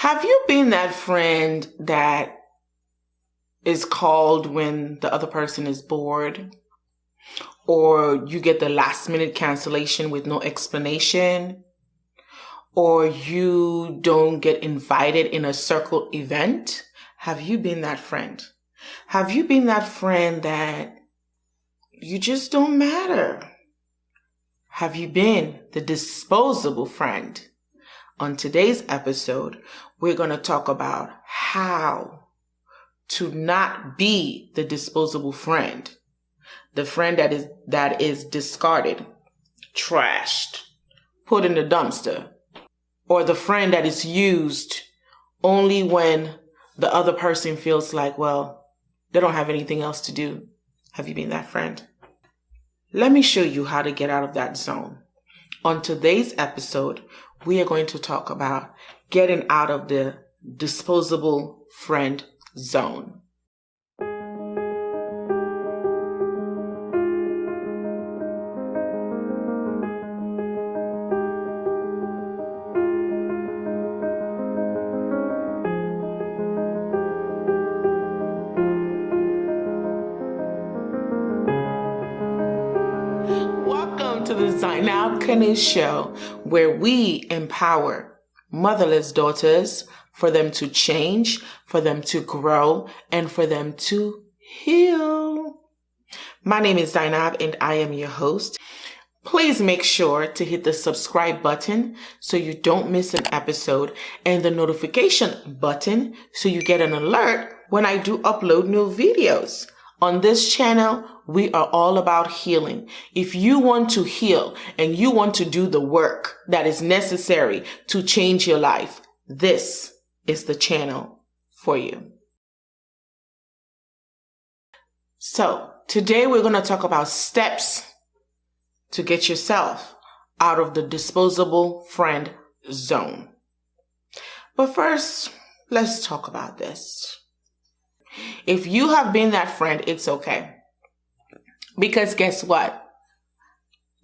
Have you been that friend that is called when the other person is bored? Or you get the last minute cancellation with no explanation? Or you don't get invited in a circle event? Have you been that friend? Have you been that friend that you just don't matter? Have you been the disposable friend? On today's episode, we're going to talk about how to not be the disposable friend, the friend that is discarded, trashed, put in the dumpster, or the friend that is used only when the other person feels like, well, they don't have anything else to do. Have you been that friend? Let me show you how to get out of that zone. On today's episode, we are going to talk about getting out of the disposable friend zone. Welcome to the Zainab Kanu Show, where we empower motherless daughters for them to change, for them to grow, and for them to heal. My name is Zainab and I am your host. Please make sure to hit the subscribe button so you don't miss an episode, and the notification button so you get an alert when I do upload new videos. On this channel, we are all about healing. If you want to heal and you want to do the work that is necessary to change your life, this is the channel for you. So today we're going to talk about steps to get yourself out of the disposable friend zone. But first, let's talk about this. If you have been that friend, it's okay. Because guess what?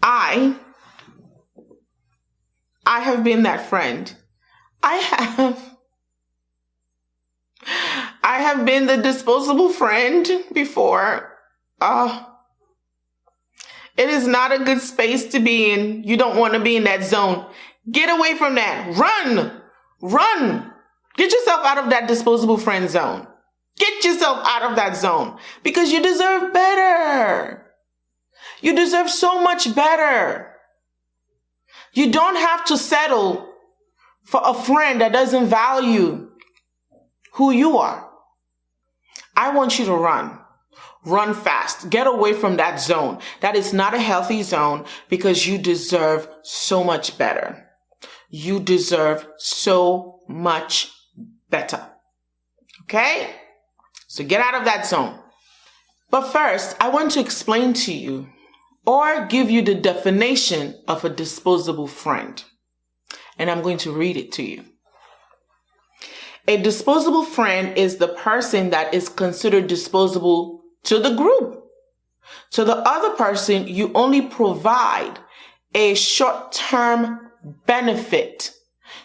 I have been that friend. I have been the disposable friend before. It is not a good space to be in. You don't want to be in that zone. Get away from that. Run. Get yourself out of that disposable friend zone. Get yourself out of that zone because you deserve better. You deserve so much better. You don't have to settle for a friend that doesn't value who you are. I want you to run. Run fast. Get away from that zone. That is not a healthy zone because you deserve so much better. You deserve so much better. Okay? So get out of that zone. But first, I want to explain to you or give you the definition of a disposable friend. And I'm going to read it to you. A disposable friend is the person that is considered disposable to the group. To the other person, you only provide a short-term benefit.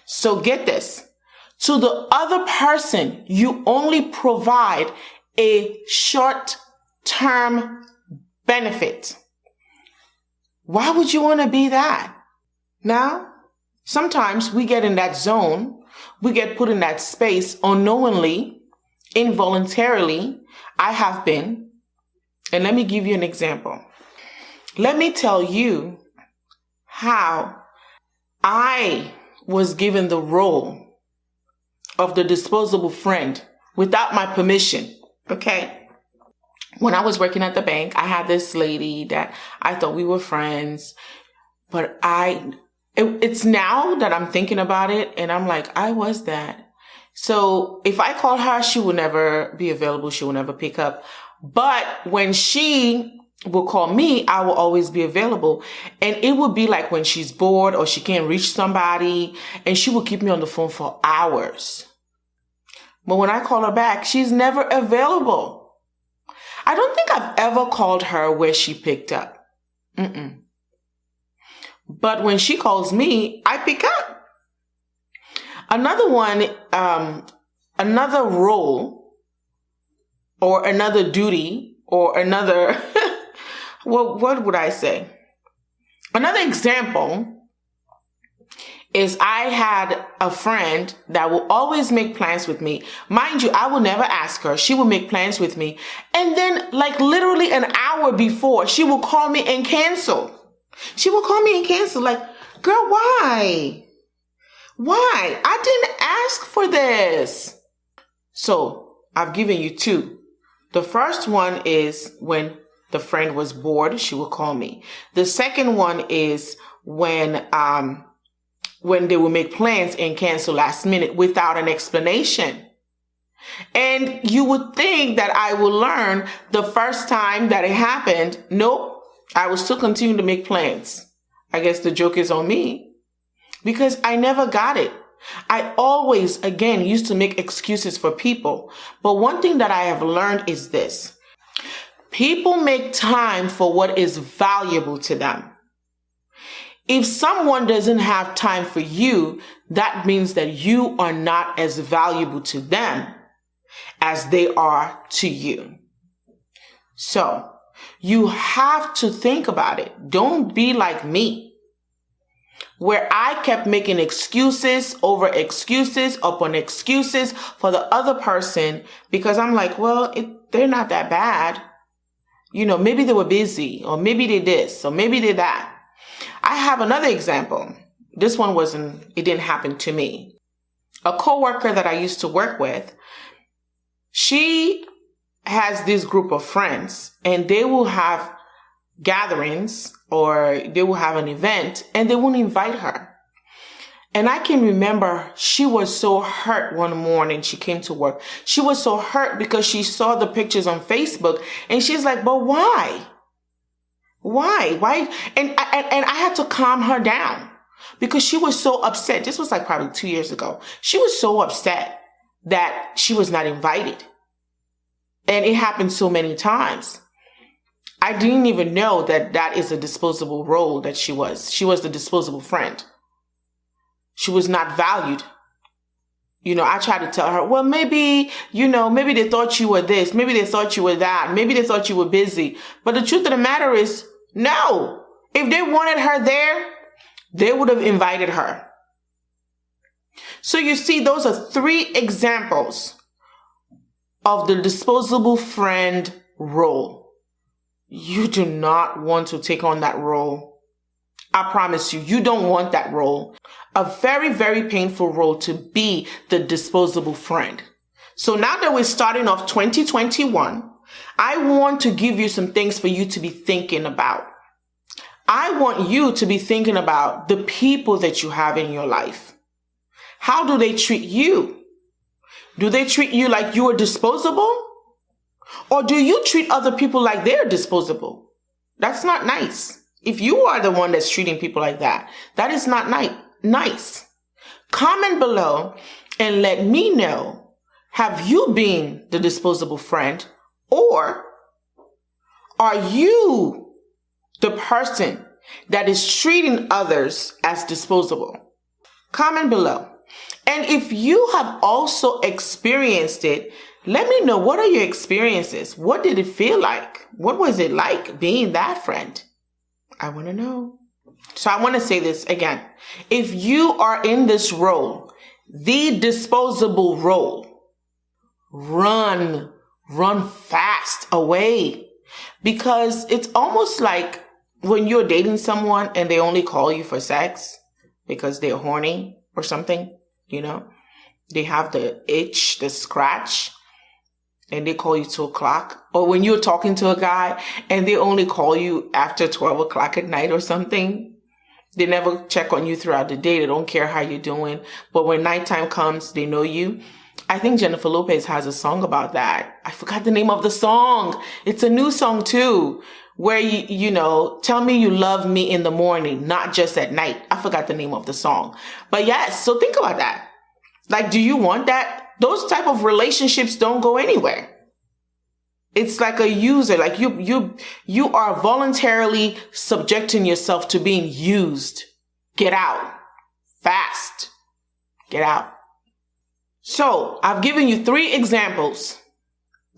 So get this. To the other person, you only provide a short-term benefit. Why would you want to be that? Now, sometimes we get in that zone, we get put in that space unknowingly, involuntarily. I have been. And let me give you an example. Let me tell you how I was given the role of the disposable friend without my permission. Okay. When I was working at the bank, I had this lady that I thought we were friends, but it's now that I'm thinking about it and I'm like, I was that. So if I call her, she will never be available. She will never pick up. But when she will call me, I will always be available. And it would be like when she's bored or she can't reach somebody and she will keep me on the phone for hours. But when I call her back, she's never available. I don't think I've ever called her where she picked up. But when she calls me, I pick up. Another one, another role or another duty or another, what would I say? Another example is I had a friend that will always make plans with me. Mind you, I will never ask her. She will make plans with me. And then like literally an hour before, she will call me and cancel. She will call me and cancel like, girl, why? Why? I didn't ask for this. So I've given you two. The first one is when the friend was bored, she will call me. The second one is when they will make plans and cancel last minute without an explanation. And you would think that I will learn the first time that it happened. Nope. I will still continue to make plans. I guess the joke is on me because I never got it. I always, again, used to make excuses for people. But one thing that I have learned is this. People make time for what is valuable to them. If someone doesn't have time for you, that means that you are not as valuable to them as they are to you. So you have to think about it. Don't be like me, where I kept making excuses over excuses upon excuses for the other person because I'm like, well, they're not that bad. You know, maybe they were busy or maybe they this or maybe they that. I have another example. This one it didn't happen to me. A coworker that I used to work with, she has this group of friends and they will have gatherings or they will have an event and they won't invite her. And I can remember she was so hurt one morning she came to work. She was so hurt because she saw the pictures on Facebook and she's like, but why? Why? And I had to calm her down because she was so upset. This was like probably 2 years ago. She was so upset that she was not invited. And it happened so many times. I didn't even know that is a disposable role that she was. She was the disposable friend. She was not valued. You know, I tried to tell her, well, maybe they thought you were this. Maybe they thought you were that. Maybe they thought you were busy. But the truth of the matter is, no. If they wanted her there, they would have invited her. So you see, those are 3 examples of the disposable friend role. You do not want to take on that role. I promise you, you don't want that role. A very, very painful role to be the disposable friend. So now that we're starting off 2021, I want to give you some things for you to be thinking about. I want you to be thinking about the people that you have in your life. How do they treat you? Do they treat you like you are disposable? Or do you treat other people like they're disposable? That's not nice. If you are the one that's treating people like that, that is not nice. Comment below and let me know, have you been the disposable friend or are you the person that is treating others as disposable? Comment below. And if you have also experienced it, let me know, what are your experiences? What did it feel like? What was it like being that friend? I want to know. So I want to say this again. If you are in this role, the disposable role, run fast away, because it's almost like when you're dating someone and they only call you for sex because they're horny or something, they have the itch, the scratch, and they call you 2 o'clock. Or when you're talking to a guy and they only call you after 12 o'clock at night or something. They never check on you throughout the day. They don't care how you're doing. But when nighttime comes, they know you. I think Jennifer Lopez has a song about that. I forgot the name of the song. It's a new song too, where you tell me you love me in the morning, not just at night. I forgot the name of the song. But yes, so think about that. Like, do you want that? Those type of relationships don't go anywhere. It's like a user, like you are voluntarily subjecting yourself to being used. Get out. Fast. Get out. So I've given you 3 examples.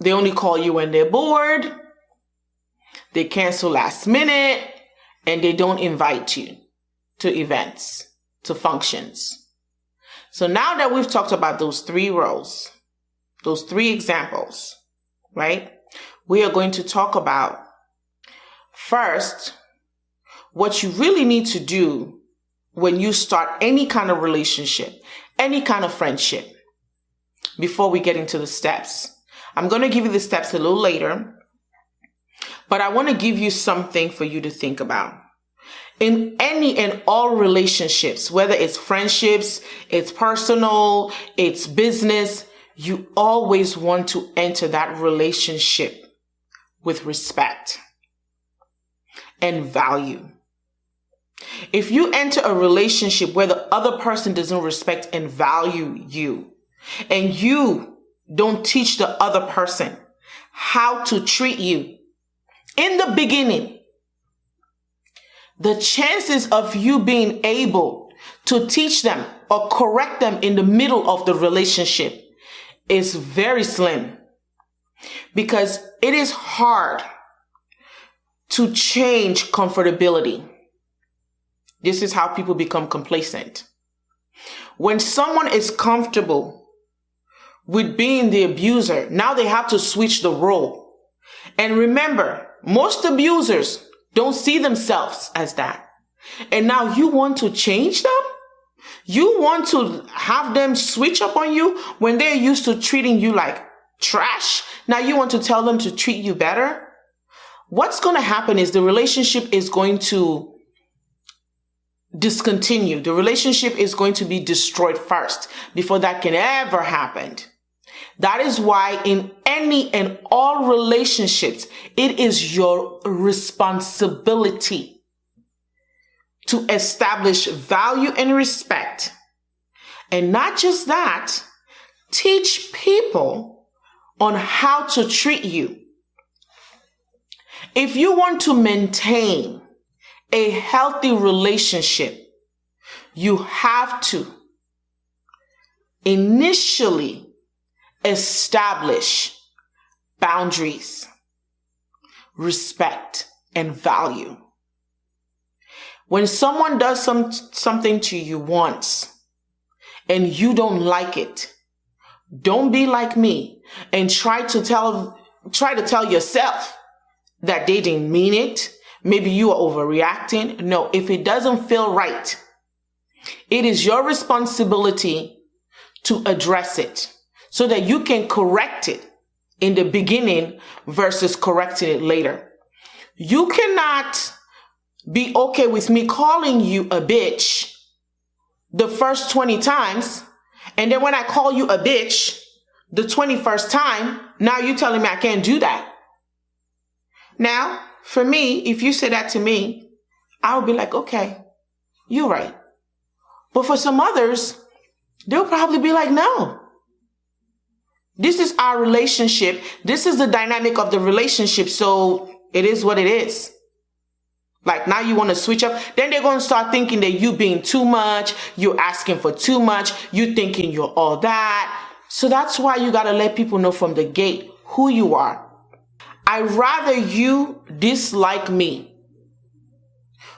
They only call you when they're bored, they cancel last minute, and they don't invite you to events, to functions. So now that we've talked about those 3 roles, those 3 examples, right? We are going to talk about first what you really need to do when you start any kind of relationship, any kind of friendship, before we get into the steps. I'm going to give you the steps a little later, but I want to give you something for you to think about. In any and all relationships, whether it's friendships, it's personal, it's business, you always want to enter that relationship with respect and value. If you enter a relationship where the other person doesn't respect and value you, and you don't teach the other person how to treat you in the beginning, the chances of you being able to teach them or correct them in the middle of the relationship is very slim, because it is hard to change comfortability. This is how people become complacent. When someone is comfortable with being the abuser, now they have to switch the role. And remember, most abusers don't see themselves as that. And now you want to change them? You want to have them switch up on you when they're used to treating you like trash? Now you want to tell them to treat you better? What's going to happen is the relationship is going to discontinue. The relationship is going to be destroyed first before that can ever happen. That is why in any and all relationships, it is your responsibility to establish value and respect. And not just that, teach people on how to treat you. If you want to maintain a healthy relationship, you have to initially establish boundaries, respect, and value. When someone does something to you once and you don't like it, don't be like me and try to tell yourself that they didn't mean it. Maybe you are overreacting. No, if it doesn't feel right, it is your responsibility to address it so that you can correct it in the beginning versus correcting it later. You cannot be okay with me calling you a bitch the first 20 times, and then when I call you a bitch the 21st time, now you're telling me I can't do that. Now, for me, if you say that to me, I'll be like, okay, you're right. But for some others, they'll probably be like, no. This is our relationship. This is the dynamic of the relationship. So it is what it is. Like now you want to switch up. Then they're going to start thinking that you being too much. You're asking for too much. You thinking you're all that. So that's why you got to let people know from the gate who you are. I'd rather you dislike me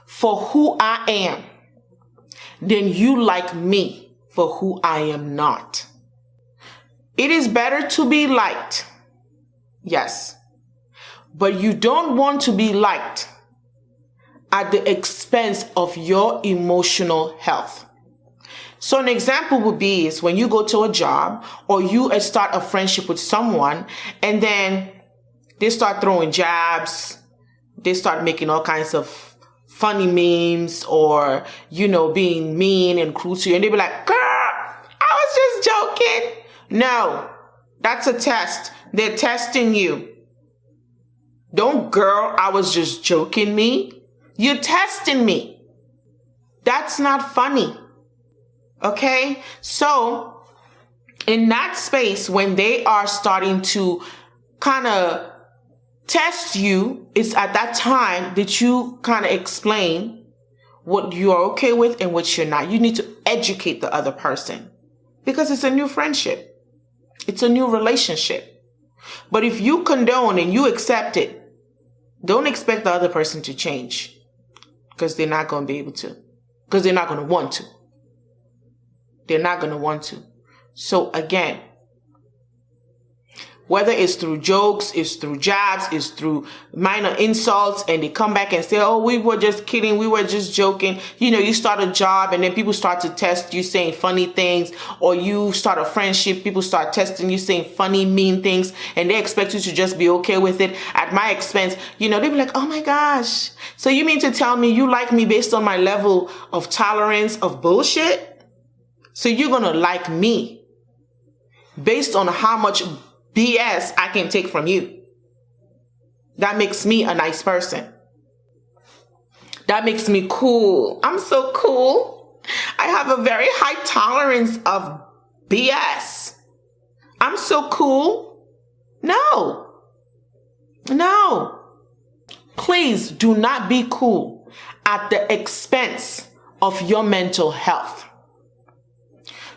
for who I am than you like me for who I am not. It is better to be liked. Yes. But you don't want to be liked at the expense of your emotional health. So an example would be is when you go to a job or you start a friendship with someone and then they start throwing jabs. They start making all kinds of funny memes or, being mean and cruel to you. And they be like, girl, I was just joking. No, that's a test. They're testing you. Don't girl, I was just joking me. You're testing me. That's not funny. Okay? So in that space, when they are starting to kind of test you, it's at that time that you kind of explain what you are okay with and what you're not. You need to educate the other person because it's a new friendship. It's a new relationship. But if you condone and you accept it, don't expect the other person to change, because they're not going to be able to, because they're not going to want to. They're not going to want to. So again, whether it's through jokes, it's through jabs, it's through minor insults, and they come back and say, oh, we were just kidding, we were just joking. You know, you start a job and then people start to test you saying funny things, or you start a friendship, people start testing you saying funny, mean things, and they expect you to just be okay with it at my expense. You know, they be like, oh my gosh, so you mean to tell me you like me based on my level of tolerance of bullshit? So you're going to like me based on how much BS I can take from you. That makes me a nice person. That makes me cool. I'm so cool. I have a very high tolerance of BS. I'm so cool. No. Please do not be cool at the expense of your mental health.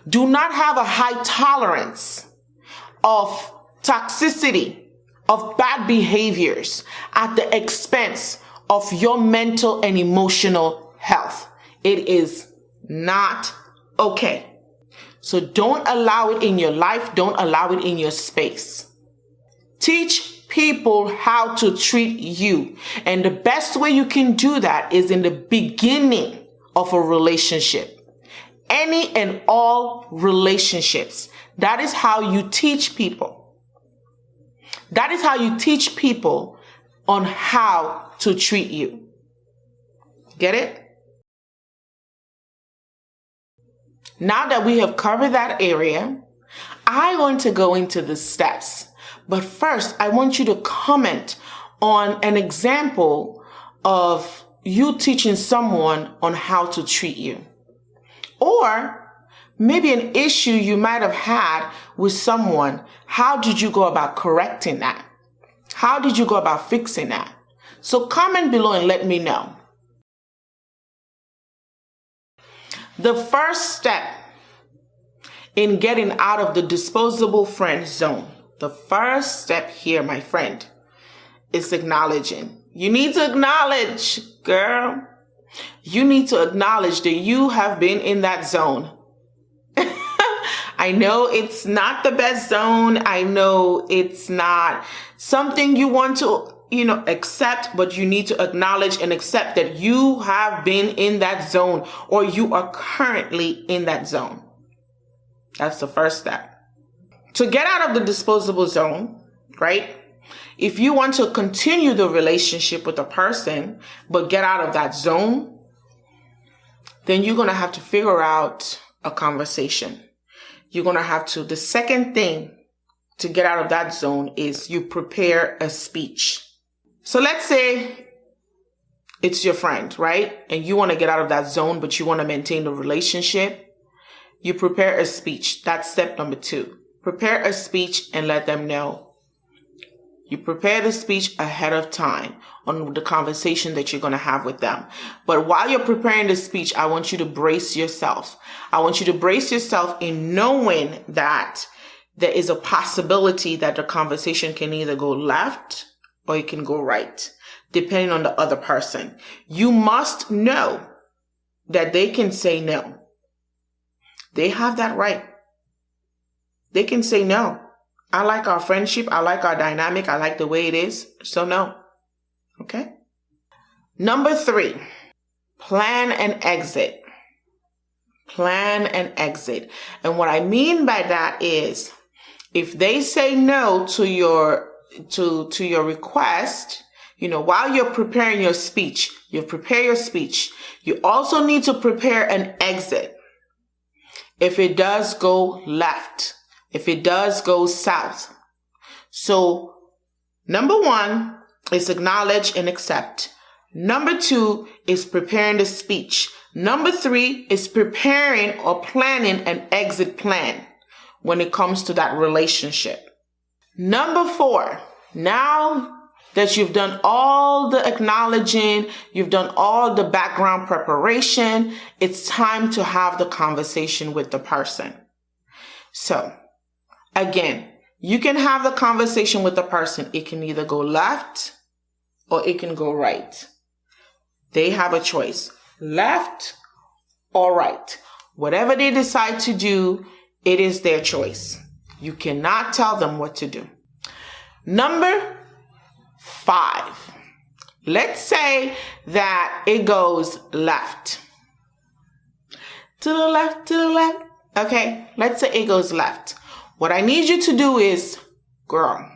Do not have a high tolerance of toxicity, of bad behaviors at the expense of your mental and emotional health. It is not okay. So don't allow it in your life. Don't allow it in your space. Teach people how to treat you. And the best way you can do that is in the beginning of a relationship. Any and all relationships. That is how you teach people. That is how you teach people on how to treat you. Get it? Now that we have covered that area, I want to go into the steps. But first, I want you to comment on an example of you teaching someone on how to treat you. Or maybe an issue you might have had with someone. How did you go about correcting that? How did you go about fixing that? So comment below and let me know. The first step in getting out of the disposable friend zone, the first step here, my friend, is acknowledging. You need to acknowledge, girl. You need to acknowledge that you have been in that zone. I know it's not the best zone. I know it's not something you want to, accept, but you need to acknowledge and accept that you have been in that zone, or you are currently in that zone. That's the first step. To get out of the disposable zone, right? If you want to continue the relationship with a person, but get out of that zone, then you're going to have to figure out a conversation. You're going to have to, the second thing to get out of that zone is you prepare a speech. So let's say it's your friend, right? And you want to get out of that zone, but you want to maintain the relationship. You prepare a speech. That's step number 2. Prepare a speech and let them know. You prepare the speech ahead of time on the conversation that you're going to have with them. But while you're preparing the speech, I want you to brace yourself. I want you to brace yourself in knowing that there is a possibility that the conversation can either go left or it can go right, depending on the other person. You must know that they can say no. They have that right. They can say no. I like our friendship. I like our dynamic. I like the way it is. So no. Okay. Number 3, plan an exit. Plan an exit. And what I mean by that is if they say no to your request, while you're preparing your speech, you prepare your speech. You also need to prepare an exit. If it does go left, if it does go south. So number 1 is acknowledge and accept. Number 2 is preparing the speech. Number 3 is preparing or planning an exit plan when it comes to that relationship. Number 4, now that you've done all the acknowledging, you've done all the background preparation, it's time to have the conversation with the person. So again, you can have the conversation with the person. It can either go left or it can go right. They have a choice, left or right. Whatever they decide to do, it is their choice. You cannot tell them what to do. Number 5. Let's say that it goes left. To the left, to the left. Okay, let's say it goes left. What I need you to do is, girl,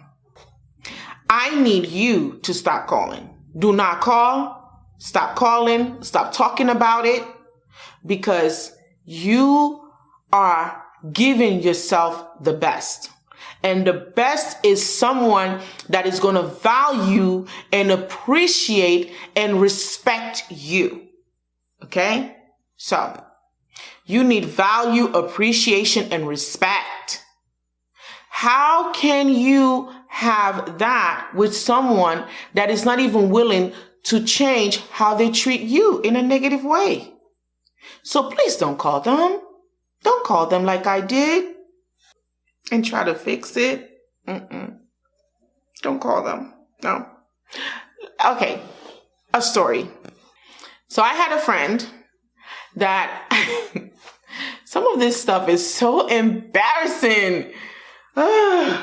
I need you to stop calling. Do not call. Stop calling. Stop talking about it, because you are giving yourself the best. And the best is someone that is going to value and appreciate and respect you. Okay? So, you need value, appreciation, and respect. How can you have that with someone that is not even willing to change how they treat you in a negative way? So please don't call them. Don't call them like I did and try to fix it. Don't call them. No. Okay. A story. So I had a friend that some of this stuff is so embarrassing. I'm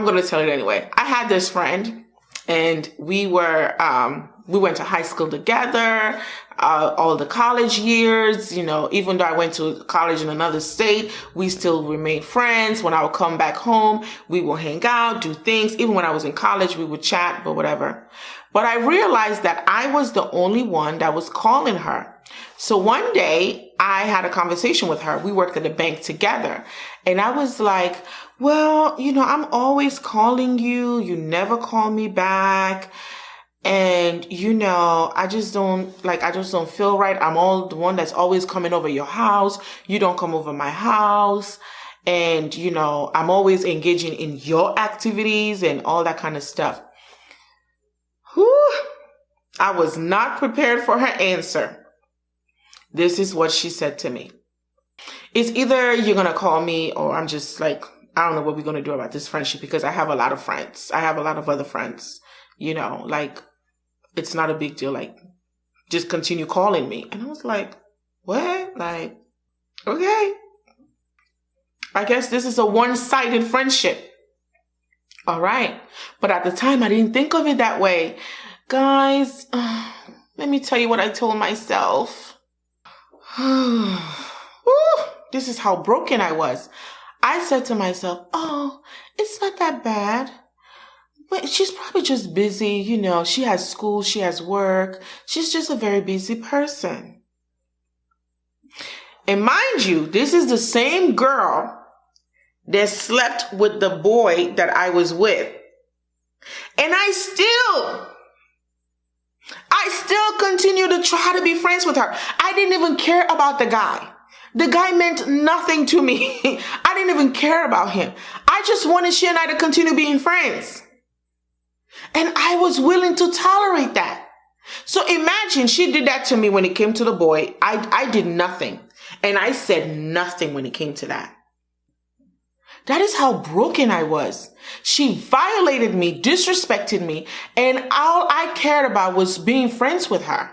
going to tell it anyway. I had this friend and we went to high school together, all the college years, even though I went to college in another state, we still remained friends. When I would come back home, we would hang out, do things. Even when I was in college, we would chat, but whatever. But I realized that I was the only one that was calling her. So one day I had a conversation with her. We worked at a bank together. And I was like, well, I'm always calling you. You never call me back. And, I just don't feel right. I'm all the one that's always coming over your house. You don't come over my house. And, I'm always engaging in your activities and all that kind of stuff. Whew. I was not prepared for her answer. This is what she said to me. It's either you're going to call me or I'm just like, I don't know what we're going to do about this friendship, because I have a lot of friends. I have a lot of other friends, it's not a big deal. Like, just continue calling me. And I was like, what? Like, okay. I guess this is a one-sided friendship. All right. But at the time, I didn't think of it that way. Guys, let me tell you what I told myself. This is how broken I was. I said to myself, oh, it's not that bad. But she's probably just busy. She has school, she has work. She's just a very busy person. And mind you, this is the same girl that slept with the boy that I was with. And I still continue to try to be friends with her. I didn't even care about the guy. The guy meant nothing to me. I didn't even care about him. I just wanted she and I to continue being friends. And I was willing to tolerate that. So imagine she did that to me when it came to the boy. I did nothing. And I said nothing when it came to that. That is how broken I was. She violated me, disrespected me, and all I cared about was being friends with her.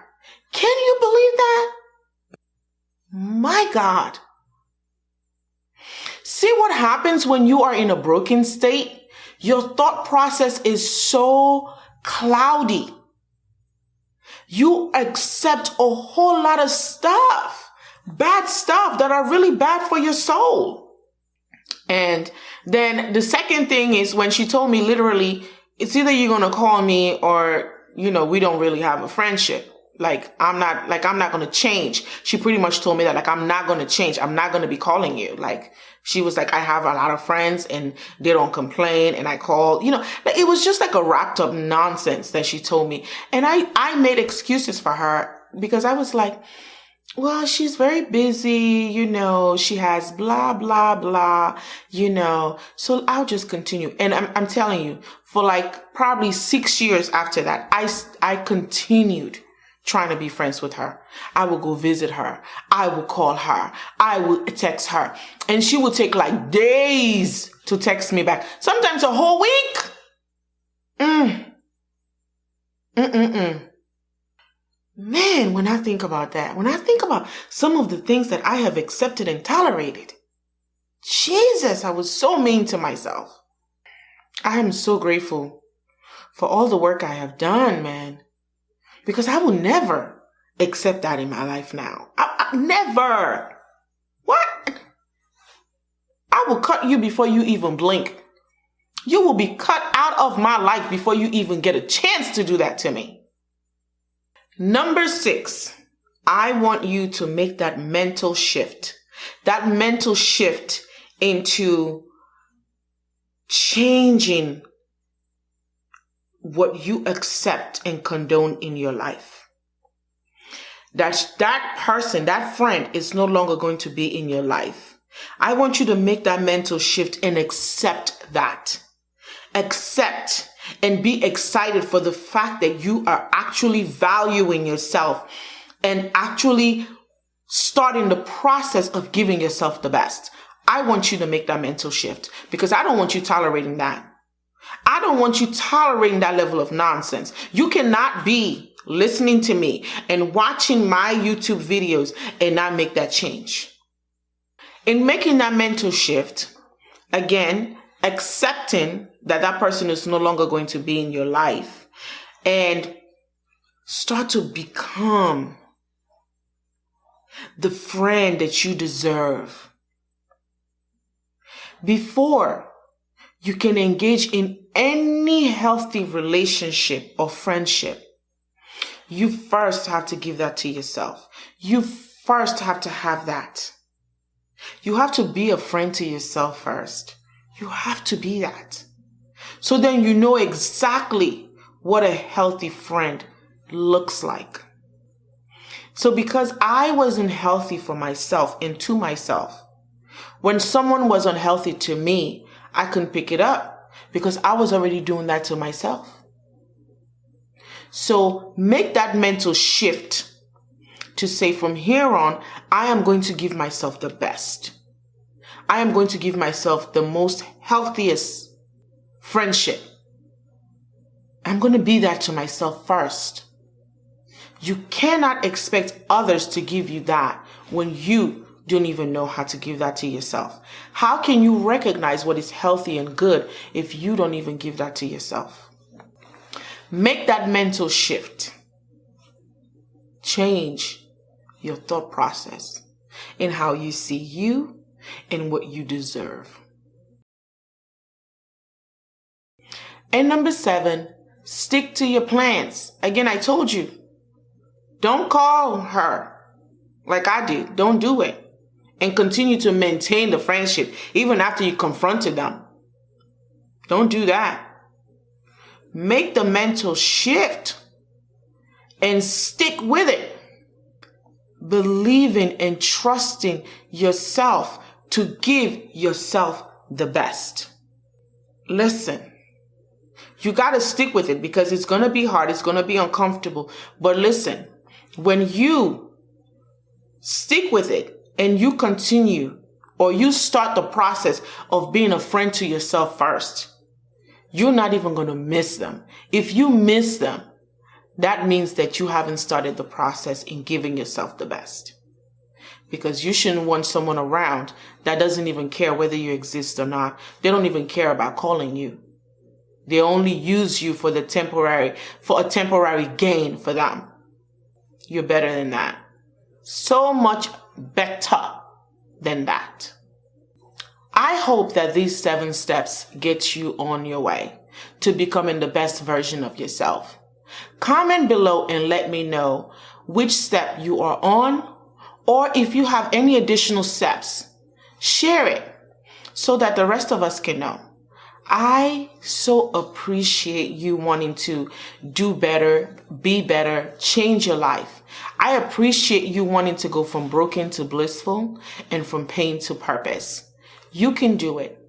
Can you believe that? My God. See what happens when you are in a broken state? Your thought process is so cloudy. You accept a whole lot of stuff, bad stuff that are really bad for your soul. And then the second thing is when she told me literally, it's either you're going to call me or, we don't really have a friendship. I'm not going to change. She pretty much told me that, I'm not going to change. I'm not going to be calling you. She was like, I have a lot of friends and they don't complain. And I call, it was just like a wrapped up nonsense that she told me. And I made excuses for her because I was like, well, she's very busy, she has blah, blah, blah, so I'll just continue. And I'm telling you, for probably 6 years after that, I continued trying to be friends with her. I will go visit her. I will call her. I will text her. And she will take like days to text me back. Sometimes a whole week. Man, when I think about that, when I think about some of the things that I have accepted and tolerated, Jesus, I was so mean to myself. I am so grateful for all the work I have done, man, because I will never accept that in my life now. I never. What? I will cut you before you even blink. You will be cut out of my life before you even get a chance to do that to me. Number 6, I want you to make that mental shift. That mental shift into changing what you accept and condone in your life. That person, that friend is no longer going to be in your life. I want you to make that mental shift and accept that. Accept and be excited for the fact that you are actually valuing yourself and actually starting the process of giving yourself the best. I want you to make that mental shift because I don't want you tolerating that. I don't want you tolerating that level of nonsense. You cannot be listening to me and watching my YouTube videos and not make that change. In making that mental shift, again, accepting that that person is no longer going to be in your life and start to become the friend that you deserve. Before you can engage in any healthy relationship or friendship, you first have to give that to yourself. You first have to have that. You have to be a friend to yourself first. You have to be that. So then you know exactly what a healthy friend looks like. So because I wasn't healthy for myself and to myself, when someone was unhealthy to me, I couldn't pick it up because I was already doing that to myself. So make that mental shift to say from here on, I am going to give myself the best. I am going to give myself the most healthiest friendship. I'm going to be that to myself first. You cannot expect others to give you that when you don't even know how to give that to yourself. How can you recognize what is healthy and good if you don't even give that to yourself? Make that mental shift. Change your thought process in how you see you and what you deserve. And number 7, stick to your plans. Again, I told you, don't call her like I did. Don't do it. And continue to maintain the friendship even after you confronted them. Don't do that. Make the mental shift and stick with it. Believing and trusting yourself to give yourself the best. Listen. You got to stick with it because it's going to be hard. It's going to be uncomfortable. But listen, when you stick with it and you continue or you start the process of being a friend to yourself first, you're not even going to miss them. If you miss them, that means that you haven't started the process in giving yourself the best. Because you shouldn't want someone around that doesn't even care whether you exist or not. They don't even care about calling you. They only use you for a temporary gain for them. You're better than that. So much better than that. I hope that these 7 steps get you on your way to becoming the best version of yourself. Comment below and let me know which step you are on, or if you have any additional steps, share it so that the rest of us can know. I so appreciate you wanting to do better, be better, change your life. I appreciate you wanting to go from broken to blissful and from pain to purpose. You can do it.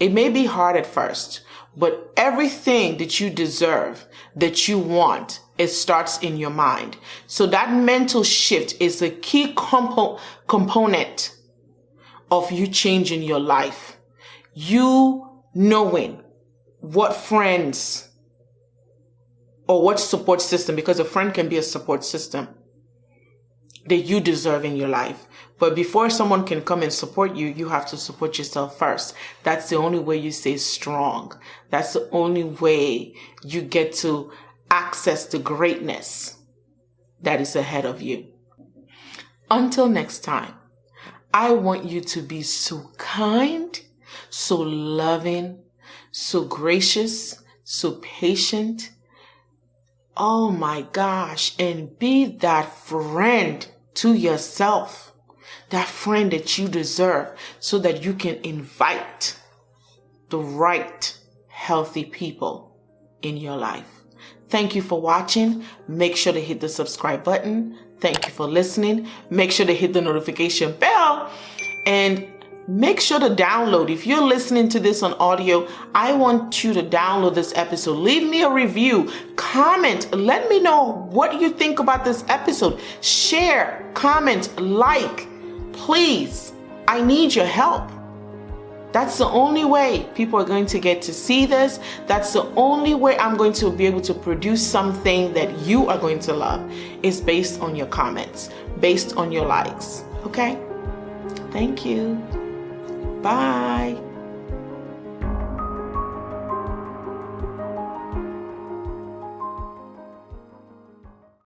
It may be hard at first, But everything that you deserve, that you want, it starts in your mind. So that mental shift is a key component of you changing your life. You knowing what friends or what support system, because a friend can be a support system, that you deserve in your life. But before someone can come and support you, you have to support yourself first. That's the only way you stay strong. That's the only way you get to access the greatness that is ahead of you. Until next time, I want you to be so kind, so loving, so gracious, so patient. Oh my gosh, and be that friend to yourself, that friend that you deserve, so that you can invite the right healthy people in your life. Thank you for watching. Make sure to hit the subscribe button. Thank you for listening. Make sure to hit the notification bell and make sure to download. If you're listening to this on audio, I want you to download this episode. Leave me a review, comment, let me know what you think about this episode. Share, comment, like. Please, I need your help. That's the only way people are going to get to see this. That's the only way I'm going to be able to produce something that you are going to love, is based on your comments, based on your likes. Okay? Thank you. Bye.